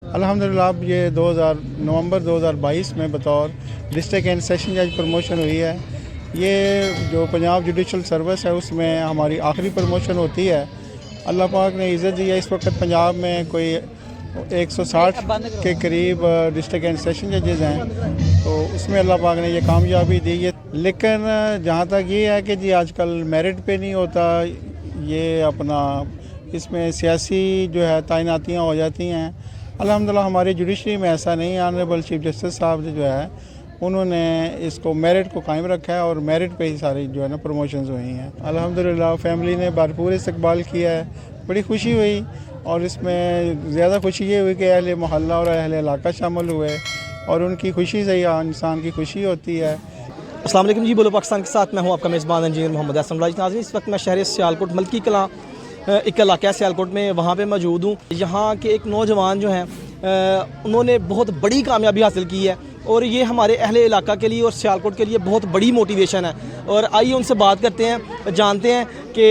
अल्हम्दुलिल्लाह अब ये 2000 नवंबर 2022 में बतौर डिस्ट्रिक्ट एंड सेशन जज प्रमोशन हुई है। ये जो पंजाब जुडिशल सर्विस है उसमें हमारी आखिरी प्रमोशन होती है। अल्लाह पाक ने इज़्ज़त दी है। इस वक्त पंजाब में कोई 160 के करीब डिस्ट्रिक्ट एंड सेशन जजेज़ हैं, तो उसमें अल्लाह पाक ने ये कामयाबी दी है। लेकिन जहाँ तक ये है कि जी आजकल मेरिट पे नहीं होता, ये अपना इसमें सियासी जो है तैनातियाँ हो जाती हैं। अल्हम्दुलिल्लाह हमारी जुडिशरी में ऐसा नहीं है। ऑनरेबल चीफ जस्टिस साहब जो है उन्होंने इसको मेरिट को कायम रखा है और मेरिट पे ही सारी जो है ना प्रमोशंस हुई हैं। अल्हम्दुलिल्लाह फैमिली ने भरपूर इस्तकबाल किया है, बड़ी खुशी हुई। और इसमें ज़्यादा खुशी ये हुई कि अहले मोहल्ला और अहले इलाका शामिल हुए और उनकी खुशी से ही इंसान की खुशी होती है। अस्सलाम वालेकुम जी, बोलो पाकिस्तान के साथ मैं हूँ आपका मेज़बान इंजीनियर मोहम्मद असलम राज। नाज़रीन, इस वक्त मैं शहर सियालकोट मलकी कलां एक इलाका है सियालकोट में, वहाँ पे मौजूद हूँ। यहाँ के एक नौजवान जो हैं उन्होंने बहुत बड़ी कामयाबी हासिल की है और ये हमारे अहले इलाका के लिए और सियालकोट के लिए बहुत बड़ी मोटिवेशन है। और आइए उनसे बात करते हैं, जानते हैं कि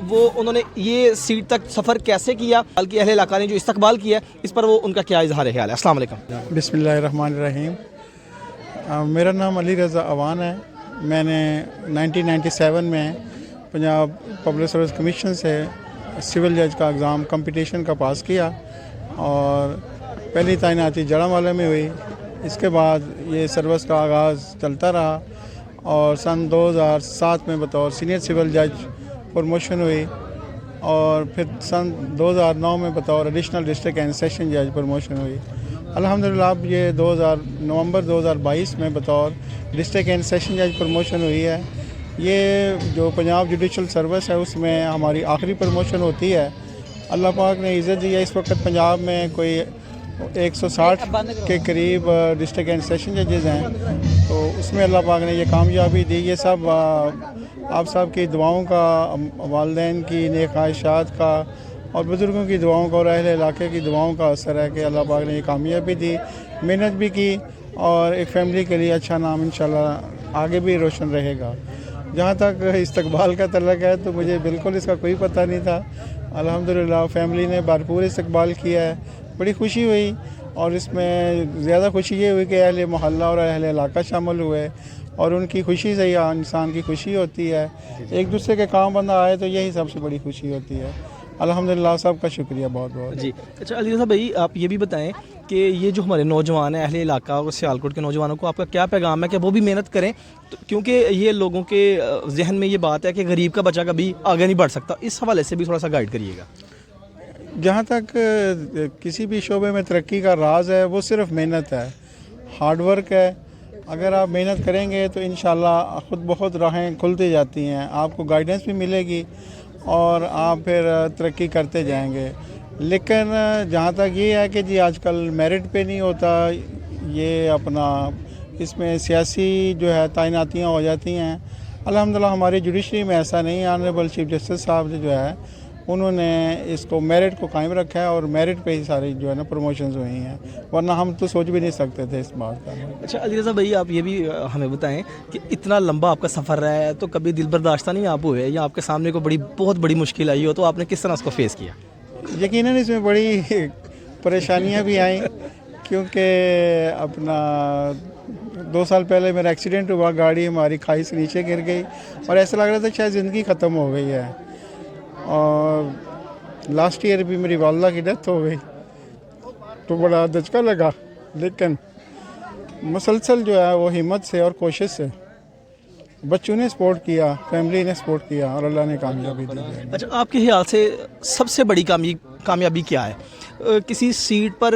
वो उन्होंने ये सीट तक सफ़र कैसे किया, बल्कि अहले इलाका ने जो इस्तकबाल किया है इस पर वो उनका क्या इजहार ख्याल है। अस्सलाम वालेकुम। बिस्मिल्लाहिर्रहमानिर्रहीम। मेरा नाम अली रज़ा अवान है। मैंने 1997 में पंजाब पब्लिक सर्विस कमीशन से सिविल जज का एग्ज़ाम कंपटीशन का पास किया और पहली तैनाती जड़ावाला में हुई। इसके बाद ये सर्विस का आगाज़ चलता रहा और सन 2007 में बतौर सीनियर सिविल जज प्रमोशन हुई और फिर सन 2009 में बतौर एडिशनल डिस्ट्रिक्ट एंड सेशन जज प्रमोशन हुई। अल्हम्दुलिल्लाह अब ये नवंबर 2022 में बतौर डिस्ट्रिक्ट एंड सेशन जज प्रमोशन हुई है। ये जो पंजाब जुडिशल सर्विस है उसमें हमारी आखिरी प्रमोशन होती है। अल्लाह पाक ने इज़्ज़त दी है। इस वक्त पंजाब में कोई 160 के करीब डिस्ट्रिक्ट एंड सेशन जजेज़ हैं, तो उसमें अल्लाह पाक ने ये कामयाबी दी। ये सब आप सब की दुआओं का, वालिदैन की नेक ख्वाहिशात का और बुज़ुर्गों की दुआओं का और अहले इलाके की दुआओं का असर है कि अल्लाह पाक ने ये कामयाबी दी। मेहनत भी की और एक फ़ैमिली के लिए अच्छा नाम इंशाल्लाह आगे भी रोशन रहेगा। जहाँ तक इस्तकबाल का तल्लुक़ है तो मुझे बिल्कुल इसका कोई पता नहीं था। अल्हम्दुलिल्लाह फैमिली ने भरपूर इस्तकबाल किया है, बड़ी खुशी हुई। और इसमें ज़्यादा खुशी ये हुई कि अहले मोहल्ला और अहले इलाका शामिल हुए और उनकी खुशी से ही इंसान की खुशी होती है। एक दूसरे के काम बंदा आए तो यही सबसे बड़ी खुशी होती है। अल्हम्दुलिल्लाह सबका शुक्रिया बहुत बहुत जी। अच्छा अली रज़ा भाई, आप ये भी बताएं कि ये जो हमारे नौजवान हैं, अहले इलाका और सियालकोट के नौजवानों को आपका क्या पैगाम है कि वो भी मेहनत करें, तो क्योंकि ये लोगों के जहन में ये बात है कि गरीब का बच्चा कभी आगे नहीं बढ़ सकता। इस हवाले से भी थोड़ा सा गाइड करिएगा। जहाँ तक किसी भी शोबे में तरक्की का राज है वो सिर्फ मेहनत है, हार्ड वर्क है। अगर आप मेहनत करेंगे तो इंशाल्लाह खुद बहुत राहें खुलती जाती हैं, आपको गाइडेंस भी मिलेगी और आप फिर तरक्की करते जाएंगे। लेकिन जहाँ तक ये है कि जी आजकल मेरिट पे नहीं होता, ये अपना इसमें सियासी जो है तैनातियाँ हो जाती हैं। अल्हम्दुलिल्लाह हमारी जुडिशरी में ऐसा नहीं है। ऑनरेबल चीफ जस्टिस साहब जो है उन्होंने इसको मेरिट को कायम रखा है और मेरिट पे ही सारी जो है ना प्रमोशंस हुई हैं, वरना हम तो सोच भी नहीं सकते थे इस बात का। अच्छा अली रज़ा भाई, आप ये भी हमें बताएं कि इतना लंबा आपका सफ़र रहा है, तो कभी दिल बर्दाश्त नहीं आप हुए या आपके सामने कोई बहुत बड़ी मुश्किल आई हो, तो आपने किस तरह उसको फेस किया? यकीनन इसमें बड़ी परेशानियां भी आई, क्योंकि अपना 2 साल पहले मेरा एक्सीडेंट हुआ, गाड़ी हमारी खाई से नीचे गिर गई और ऐसा लग रहा था शायद ज़िंदगी ख़त्म हो गई है। और लास्ट ईयर भी मेरी वालदा की डेथ हो गई, तो बड़ा धचका लगा। लेकिन मुसलसल जो है वो हिम्मत से और कोशिश से बच्चों ने सपोर्ट किया, फैमिली ने सपोर्ट किया और अल्लाह ने कामयाबी दी। अच्छा, आपके ख्याल से सबसे बड़ी कामयाबी क्या है? किसी सीट पर,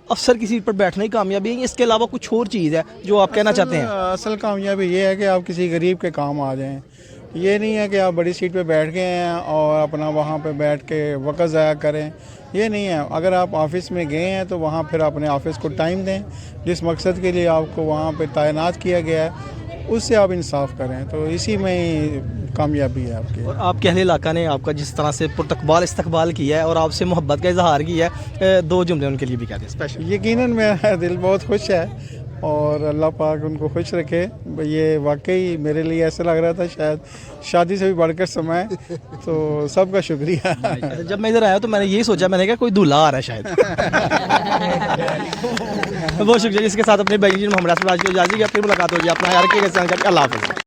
अफसर की सीट पर बैठना ही कामयाबी है, इसके अलावा कुछ और चीज़ है जो आप कहना चाहते हैं? असल कामयाबी ये है कि आप किसी गरीब के काम आ जाएं। ये नहीं है कि आप बड़ी सीट पे बैठ गए हैं और अपना वहाँ पे बैठ के वक्त ज़ाया करें, ये नहीं है। अगर आप ऑफ़िस में गए हैं तो वहाँ फिर अपने ऑफ़िस को टाइम दें, जिस मकसद के लिए आपको वहाँ पे तैनात किया गया है उससे आप इंसाफ करें, तो इसी में ही कामयाबी है आपकी। और आपके अहले इलाका ने आपका जिस तरह से इस्तकबाल किया है और आपसे मोहब्बत का इजहार किया है, 2 जुमले उनके लिए भी कहते हैं स्पेशल। यकीनन मेरा दिल बहुत खुश है اور اللہ پاک ان کو خوش رکھے. یہ واقعی میرے لیے ایسا لگ رہا تھا شاید شادی سے بھی بڑھ کر سما ہے. تو سب کا شکریہ. جب میں ادھر آیا تو میں نے یہی سوچا, میں نے کہا کوئی دولہا آ رہا ہے شاید. بہت شکریہ. اس کے ساتھ اپنے بھائی محمد اسد راج کو اجازت دیا, پھر ملاقات ہوگی. اپنا خیال رکھیے گا. اللہ حافظ.